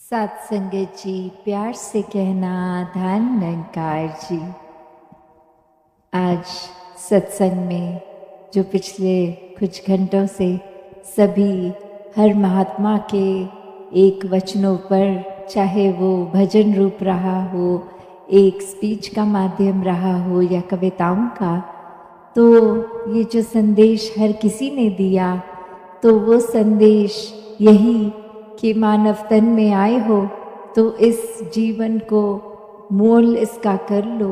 सात संगत जी, प्यार से कहना धन निरंकार जी। आज सत्संग में जो पिछले कुछ घंटों से सभी हर महात्मा के एक वचनों पर, चाहे वो भजन रूप रहा हो, एक स्पीच का माध्यम रहा हो या कविताओं का, तो ये जो संदेश हर किसी ने दिया, तो वो संदेश यही कि मानव तन में आए हो तो इस जीवन को मोल इसका कर लो।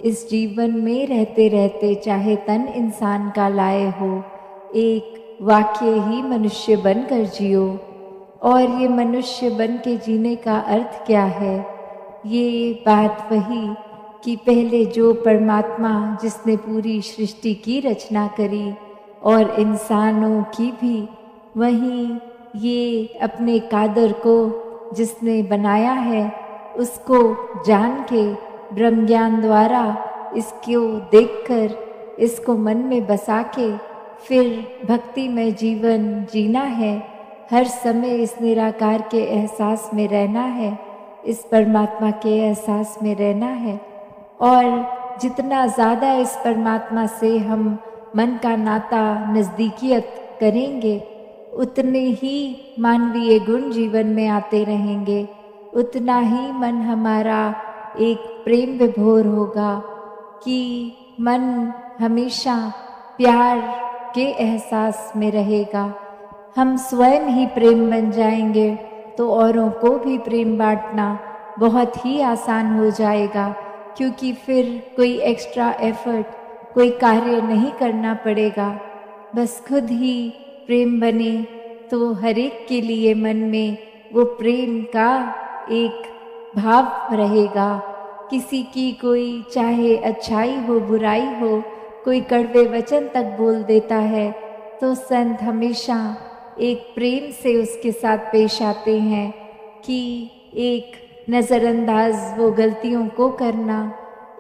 इस जीवन में रहते रहते चाहे तन इंसान का लाए हो, एक वाक्य ही मनुष्य बनकर जियो। और ये मनुष्य बन के जीने का अर्थ क्या है? ये बात वही कि पहले जो परमात्मा जिसने पूरी सृष्टि की रचना करी और इंसानों की भी, वहीं ये अपने कादर को जिसने बनाया है उसको जान के ब्रह्म ज्ञान द्वारा इसको देखकर, इसको मन में बसा के फिर भक्ति में जीवन जीना है। हर समय इस निराकार के एहसास में रहना है, इस परमात्मा के एहसास में रहना है। और जितना ज़्यादा इस परमात्मा से हम मन का नाता, नज़दीकियत करेंगे, उतने ही मानवीय गुण जीवन में आते रहेंगे, उतना ही मन हमारा एक प्रेम विभोर होगा कि मन हमेशा प्यार के एहसास में रहेगा। हम स्वयं ही प्रेम बन जाएंगे तो औरों को भी प्रेम बांटना बहुत ही आसान हो जाएगा, क्योंकि फिर कोई एक्स्ट्रा एफर्ट, कोई कार्य नहीं करना पड़ेगा। बस खुद ही प्रेम बने तो हर एक के लिए मन में वो प्रेम का एक भाव रहेगा। किसी की कोई चाहे अच्छाई हो, बुराई हो, कोई कड़वे वचन तक बोल देता है तो संत हमेशा एक प्रेम से उसके साथ पेश आते हैं कि एक नज़रअंदाज वो गलतियों को करना,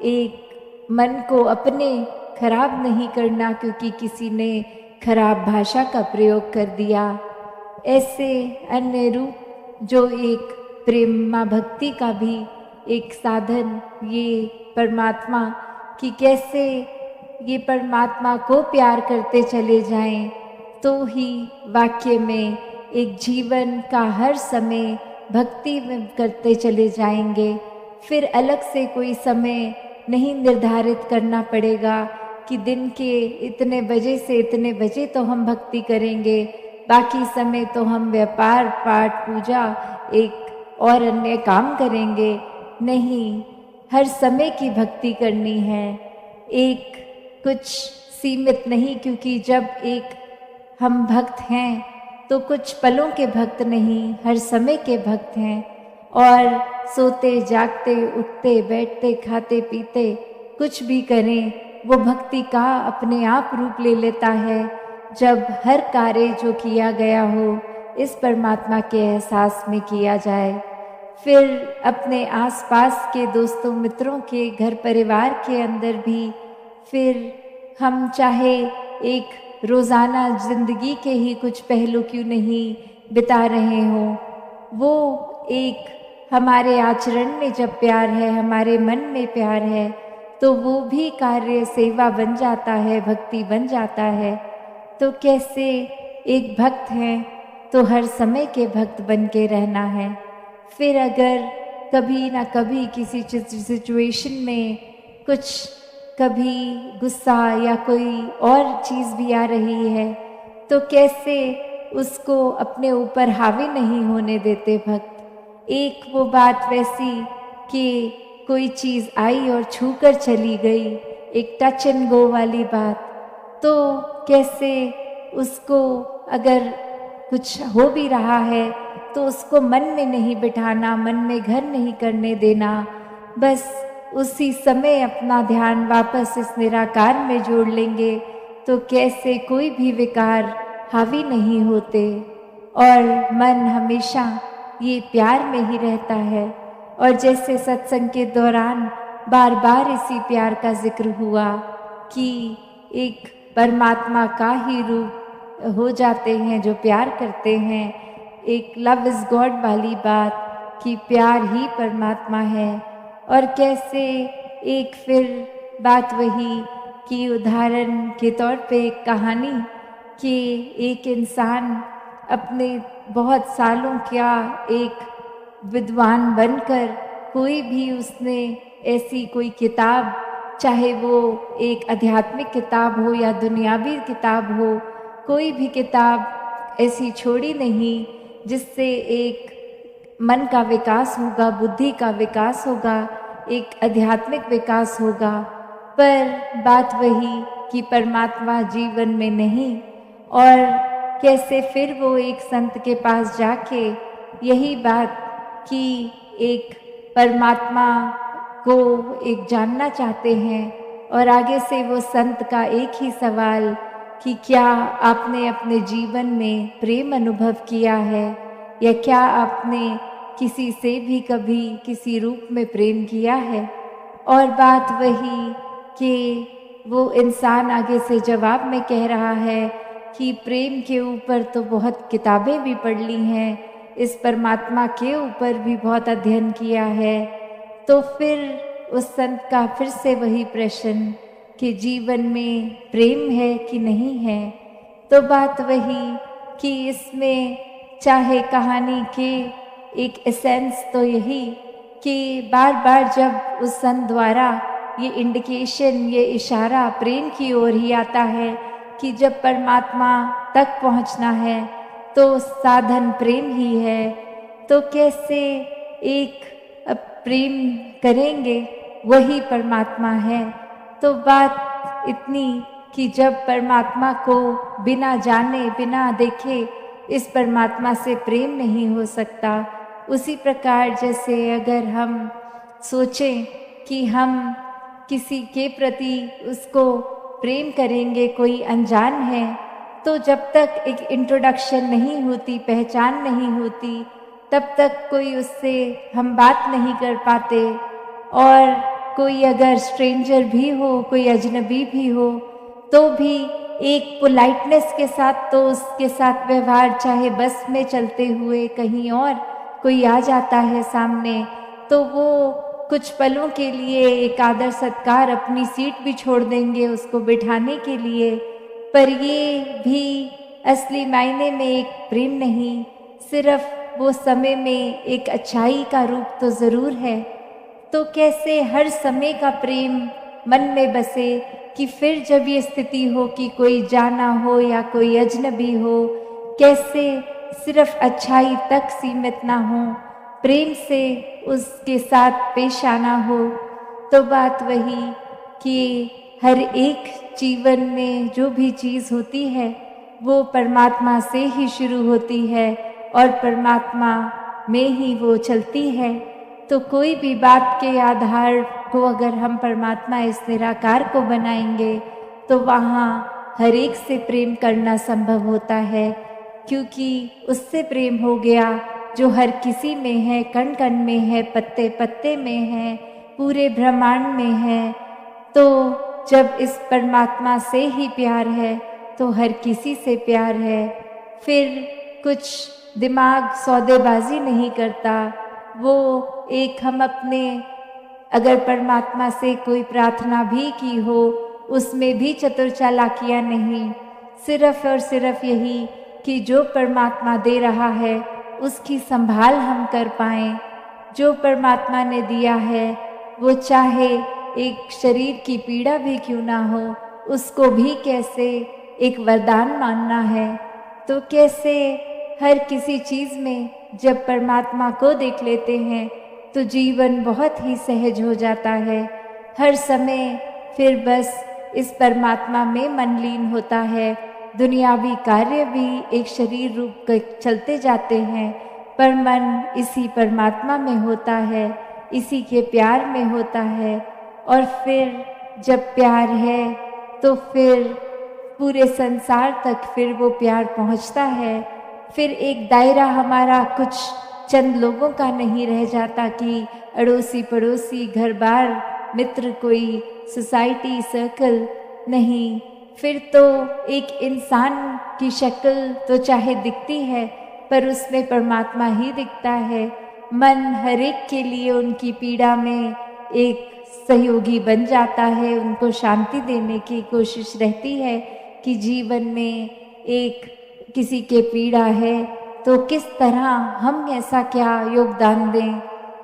एक मन को अपने खराब नहीं करना क्योंकि किसी ने खराब भाषा का प्रयोग कर दिया। ऐसे अन्य रूप जो एक प्रेमा भक्ति का भी एक साधन, ये परमात्मा कि कैसे ये परमात्मा को प्यार करते चले जाएं तो ही वाक्य में एक जीवन का हर समय भक्ति में करते चले जाएंगे। फिर अलग से कोई समय नहीं निर्धारित करना पड़ेगा कि दिन के इतने बजे से इतने बजे तो हम भक्ति करेंगे, बाकी समय तो हम व्यापार, पाठ, पूजा, एक और अन्य काम करेंगे। नहीं, हर समय की भक्ति करनी है, एक कुछ सीमित नहीं, क्योंकि जब एक हम भक्त हैं तो कुछ पलों के भक्त नहीं, हर समय के भक्त हैं। और सोते जागते, उठते बैठते, खाते पीते, कुछ भी करें, वो भक्ति का अपने आप रूप ले लेता है जब हर कार्य जो किया गया हो इस परमात्मा के एहसास में किया जाए। फिर अपने आसपास के दोस्तों मित्रों के, घर परिवार के अंदर भी फिर हम चाहे एक रोज़ाना ज़िंदगी के ही कुछ पहलू क्यों नहीं बिता रहे हों, वो एक हमारे आचरण में जब प्यार है, हमारे मन में प्यार है, तो वो भी कार्य सेवा बन जाता है, भक्ति बन जाता है। तो कैसे एक भक्त हैं तो हर समय के भक्त बन के रहना है। फिर अगर कभी ना कभी किसी सिचुएशन में कुछ, कभी गुस्सा या कोई और चीज़ भी आ रही है, तो कैसे उसको अपने ऊपर हावी नहीं होने देते भक्त। एक वो बात वैसी कि कोई चीज़ आई और छू कर चली गई, एक टच एंड गो वाली बात, तो कैसे उसको अगर कुछ हो भी रहा है तो उसको मन में नहीं बिठाना, मन में घर नहीं करने देना, बस उसी समय अपना ध्यान वापस इस निराकार में जोड़ लेंगे तो कैसे कोई भी विकार हावी नहीं होते और मन हमेशा ये प्यार में ही रहता है। और जैसे सत्संग के दौरान बार बार इसी प्यार का जिक्र हुआ कि एक परमात्मा का ही रूप हो जाते हैं जो प्यार करते हैं, एक लव इज़ गॉड वाली बात, कि प्यार ही परमात्मा है। और कैसे एक फिर बात वही कि उदाहरण के तौर पे एक कहानी कि एक इंसान अपने बहुत सालों का एक विद्वान बनकर कोई भी उसने ऐसी कोई किताब, चाहे वो एक आध्यात्मिक किताब हो या दुनियावी किताब हो, कोई भी किताब ऐसी छोड़ी नहीं जिससे एक मन का विकास होगा, बुद्धि का विकास होगा, एक आध्यात्मिक विकास होगा। पर बात वही कि परमात्मा जीवन में नहीं। और कैसे फिर वो एक संत के पास जाके यही बात कि एक परमात्मा को एक जानना चाहते हैं, और आगे से वो संत का एक ही सवाल कि क्या आपने अपने जीवन में प्रेम अनुभव किया है, या क्या आपने किसी से भी कभी किसी रूप में प्रेम किया है। और बात वही कि वो इंसान आगे से जवाब में कह रहा है कि प्रेम के ऊपर तो बहुत किताबें भी पढ़ ली हैं, इस परमात्मा के ऊपर भी बहुत अध्ययन किया है। तो फिर उस संत का फिर से वही प्रश्न कि जीवन में प्रेम है कि नहीं है। तो बात वही कि इसमें चाहे कहानी के एक एसेंस तो यही कि बार बार जब उस संत द्वारा ये इंडिकेशन, ये इशारा प्रेम की ओर ही आता है कि जब परमात्मा तक पहुंचना है तो साधन प्रेम ही है। तो कैसे एक प्रेम करेंगे वही परमात्मा है। तो बात इतनी कि जब परमात्मा को बिना जाने बिना देखे इस परमात्मा से प्रेम नहीं हो सकता। उसी प्रकार जैसे अगर हम सोचें कि हम किसी के प्रति उसको प्रेम करेंगे, कोई अनजान है, तो जब तक एक इंट्रोडक्शन नहीं होती, पहचान नहीं होती, तब तक कोई उससे हम बात नहीं कर पाते। और कोई अगर स्ट्रेंजर भी हो, कोई अजनबी भी हो, तो भी एक पोलाइटनेस के साथ तो उसके साथ व्यवहार, चाहे बस में चलते हुए कहीं और कोई आ जाता है सामने, तो वो कुछ पलों के लिए एक आदर सत्कार, अपनी सीट भी छोड़ देंगे उसको बिठाने के लिए। पर ये भी असली मायने में एक प्रेम नहीं, सिर्फ वो समय में एक अच्छाई का रूप तो ज़रूर है। तो कैसे हर समय का प्रेम मन में बसे कि फिर जब ये स्थिति हो कि कोई जाना हो या कोई अजनबी हो, कैसे सिर्फ अच्छाई तक सीमित ना हो, प्रेम से उसके साथ पेश आना हो। तो बात वही कि हर एक जीवन में जो भी चीज़ होती है वो परमात्मा से ही शुरू होती है और परमात्मा में ही वो चलती है। तो कोई भी बात के आधार को अगर हम परमात्मा इस निराकार को बनाएंगे तो वहाँ हर एक से प्रेम करना संभव होता है, क्योंकि उससे प्रेम हो गया जो हर किसी में है, कण कण में है, पत्ते पत्ते में है, पूरे ब्रह्मांड में है। तो जब इस परमात्मा से ही प्यार है तो हर किसी से प्यार है। फिर कुछ दिमाग सौदेबाजी नहीं करता। वो एक हम अपने अगर परमात्मा से कोई प्रार्थना भी की हो उसमें भी चतुर चालाकियाँ नहीं, सिर्फ और सिर्फ यही कि जो परमात्मा दे रहा है उसकी संभाल हम कर पाएँ। जो परमात्मा ने दिया है वो चाहे एक शरीर की पीड़ा भी क्यों ना हो, उसको भी कैसे एक वरदान मानना है। तो कैसे हर किसी चीज़ में जब परमात्मा को देख लेते हैं तो जीवन बहुत ही सहज हो जाता है। हर समय फिर बस इस परमात्मा में मन लीन होता है। दुनियावी कार्य भी एक शरीर रूप के चलते जाते हैं, पर मन इसी परमात्मा में होता है, इसी के प्यार में होता है। और फिर जब प्यार है तो फिर पूरे संसार तक फिर वो प्यार पहुंचता है। फिर एक दायरा हमारा कुछ चंद लोगों का नहीं रह जाता कि अड़ोसी पड़ोसी, घर बार, मित्र, कोई सोसाइटी सर्कल नहीं। फिर तो एक इंसान की शक्ल तो चाहे दिखती है पर उसमें परमात्मा ही दिखता है। मन हर एक के लिए उनकी पीड़ा में एक सहयोगी बन जाता है, उनको शांति देने की कोशिश रहती है कि जीवन में एक किसी के पीड़ा है तो किस तरह हम ऐसा क्या योगदान दें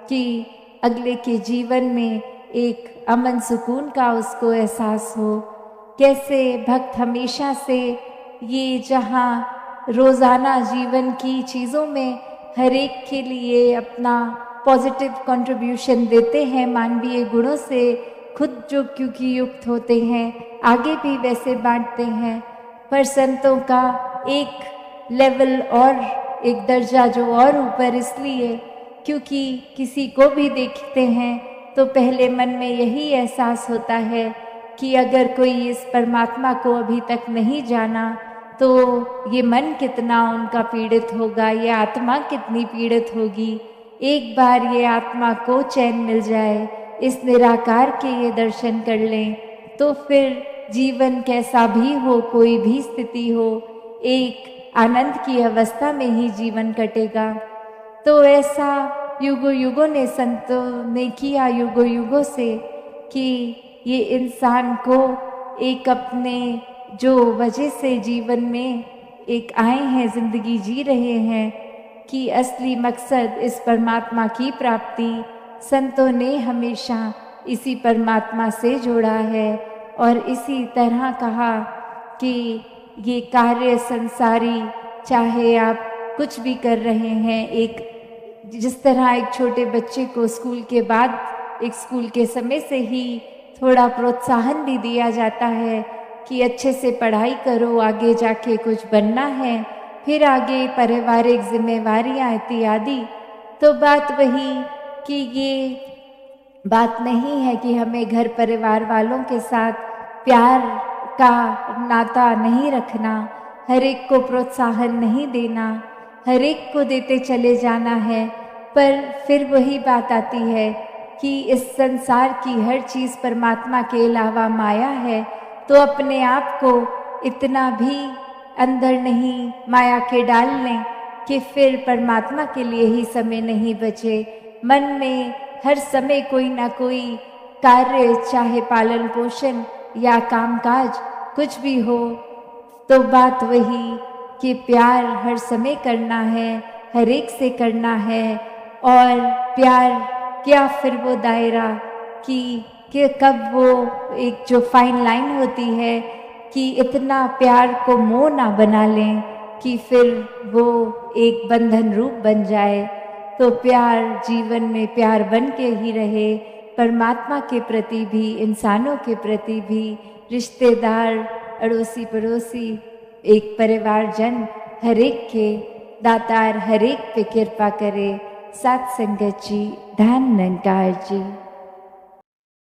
कि अगले के जीवन में एक अमन सुकून का उसको एहसास हो। कैसे भक्त हमेशा से ये जहाँ रोज़ाना जीवन की चीज़ों में हर एक के लिए अपना पॉजिटिव कंट्रीब्यूशन देते हैं, मानवीय गुणों से खुद जो क्योंकि युक्त होते हैं आगे भी वैसे बांटते हैं। पर संतों का एक लेवल और एक दर्जा जो और ऊपर इसलिए क्योंकि किसी को भी देखते हैं तो पहले मन में यही एहसास होता है कि अगर कोई इस परमात्मा को अभी तक नहीं जाना तो ये मन कितना उनका पीड़ित होगा, ये आत्मा कितनी पीड़ित होगी। एक बार ये आत्मा को चैन मिल जाए, इस निराकार के ये दर्शन कर लें तो फिर जीवन कैसा भी हो, कोई भी स्थिति हो, एक आनंद की अवस्था में ही जीवन कटेगा। तो ऐसा युगों युगों ने संतों ने किया, युगों युगों से, कि ये इंसान को एक अपने जो वजह से जीवन में एक आए हैं, जिंदगी जी रहे हैं, कि असली मकसद इस परमात्मा की प्राप्ति संतों ने हमेशा इसी परमात्मा से जोड़ा है। और इसी तरह कहा कि ये कार्य संसारी, चाहे आप कुछ भी कर रहे हैं, एक जिस तरह एक छोटे बच्चे को स्कूल के बाद, एक स्कूल के समय से ही थोड़ा प्रोत्साहन भी दिया जाता है कि अच्छे से पढ़ाई करो, आगे जाके कुछ बनना है, फिर आगे पारिवारिक जिम्मेवारियां इत्यादि। तो बात वही कि ये बात नहीं है कि हमें घर परिवार वालों के साथ प्यार का नाता नहीं रखना, हर एक को प्रोत्साहन नहीं देना, हर एक को देते चले जाना है। पर फिर वही बात आती है कि इस संसार की हर चीज़ परमात्मा के अलावा माया है, तो अपने आप को इतना भी अंदर नहीं माया के डाल लें कि फिर परमात्मा के लिए ही समय नहीं बचे। मन में हर समय कोई ना कोई कार्य, चाहे पालन पोषण या कामकाज कुछ भी हो, तो बात वही कि प्यार हर समय करना है, हर एक से करना है। और प्यार क्या फिर वो दायरा कि कब वो एक जो फाइन लाइन होती है कि इतना प्यार को मोह ना बना लें कि फिर वो एक बंधन रूप बन जाए। तो प्यार जीवन में प्यार बन के ही रहे, परमात्मा के प्रति भी, इंसानों के प्रति भी, रिश्तेदार, अड़ोसी पड़ोसी, एक परिवारजन, हर एक के दातार हर एक पे कृपा करे। सात संगत जी, धन निरंकार जी।